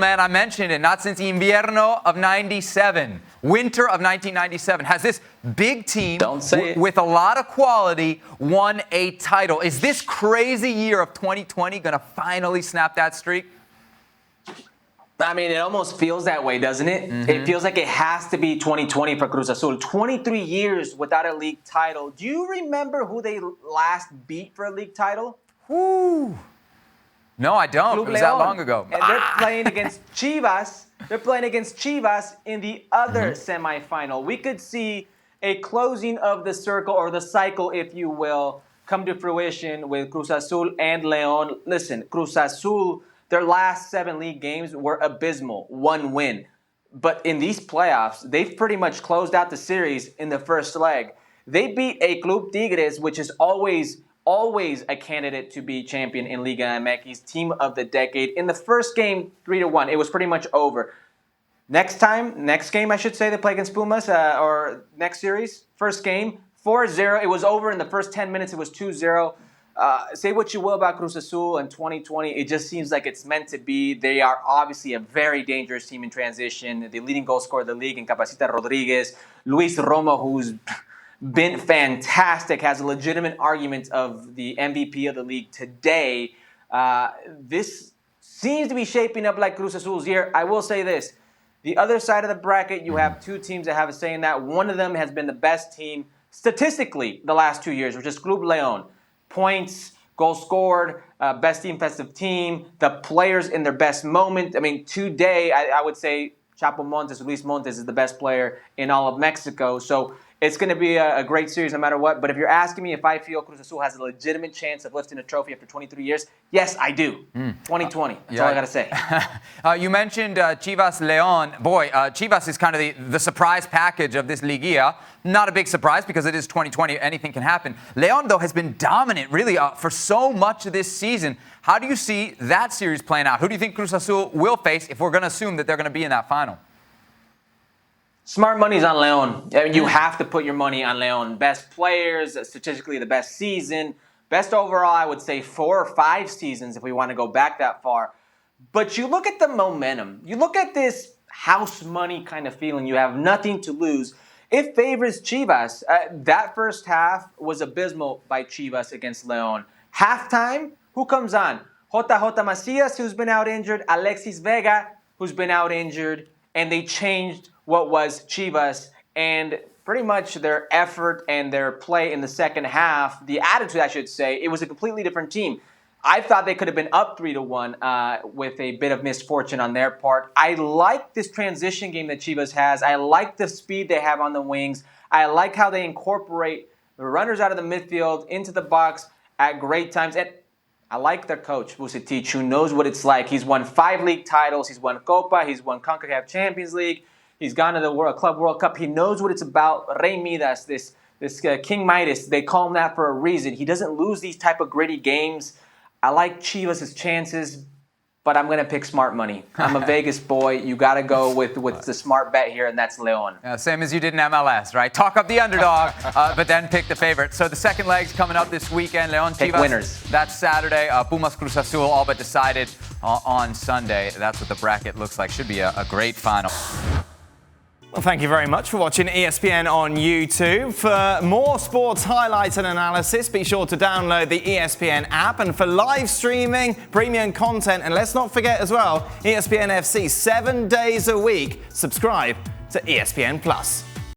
Man, I mentioned it, not since Invierno of 97, winter of 1997, has this big team with a lot of quality won a title. Is this crazy year of 2020 going to finally snap that streak? I mean, it almost feels that way, doesn't it? Mm-hmm. It feels like it has to be 2020 for Cruz Azul. 23 years without a league title. Do you remember who they last beat for a league title? Woo! No, I don't. It was that long ago. And they're playing against Chivas. They're playing against Chivas in the other semifinal. We could see a closing of the circle, or the cycle, if you will, come to fruition with Cruz Azul and León. Listen, Cruz Azul, their last 7 league games were abysmal. 1 win. But in these playoffs, they've pretty much closed out the series in the first leg. They beat a Club Tigres, which is always a candidate to be champion in Liga MX, team of the decade. In the first game, 3-1, it was pretty much over. Next game, I should say, they play against Pumas, or next series, first game, 4-0. It was over in the first 10 minutes. It was 2-0. Say what you will about Cruz Azul in 2020. It just seems like it's meant to be. They are obviously a very dangerous team in transition. The leading goal scorer of the league in Capacita Rodriguez. Luis Romo, who's been fantastic, has a legitimate argument of the MVP of the league today. This seems to be shaping up like Cruz Azul's year. I will say this. The other side of the bracket, you have 2 teams that have a say in that. One of them has been the best team statistically the last 2 years, which is Club León. Points, goals scored, best defensive team, the players in their best moment. I mean, today, I would say Chapo Montes, Luis Montes is the best player in all of Mexico. So it's going to be a great series no matter what. But if you're asking me if I feel Cruz Azul has a legitimate chance of lifting a trophy after 23 years, yes, I do. 2020. That's all I got to say. You mentioned Chivas León. Boy, Chivas is kind of the surprise package of this Liguilla. Not a big surprise because it is 2020. Anything can happen. León, though, has been dominant, really, for so much of this season. How do you see that series playing out? Who do you think Cruz Azul will face if we're going to assume that they're going to be in that final? Smart money's on León. I mean, you have to put your money on León. Best players, statistically the best season. Best overall, I would say 4 or 5 seasons if we want to go back that far. But you look at the momentum. You look at this house money kind of feeling. You have nothing to lose. It favors Chivas. That first half was abysmal by Chivas against León. Halftime, who comes on? JJ Macias, who's been out injured. Alexis Vega, who's been out injured. And they changed what was Chivas, and pretty much their effort and their play in the second half, the attitude, I should say, it was a completely different team. I thought they could have been up 3-1 with a bit of misfortune on their part. I like this transition game that Chivas has. I like the speed they have on the wings. I like how they incorporate the runners out of the midfield into the box at great times. And I like their coach, Vucetich, who knows what it's like. He's won 5 league titles. He's won Copa. He's won CONCACAF Champions League. He's gone to the Club World Cup. He knows what it's about. Rey Midas, this King Midas, they call him that for a reason. He doesn't lose these type of gritty games. I like Chivas' chances, but I'm going to pick smart money. I'm a Vegas boy. You got to go with the smart bet here, and that's León. Same as you did in MLS, right? Talk up the underdog, but then pick the favorite. So the second leg's coming up this weekend. León, pick Chivas. Winners. That's Saturday. Pumas, Cruz Azul, all but decided on Sunday. That's what the bracket looks like. Should be a great final. Well, thank you very much for watching ESPN on YouTube. For more sports highlights and analysis, be sure to download the ESPN app. And for live streaming, premium content, and let's not forget as well, ESPN FC 7 days a week. Subscribe to ESPN+.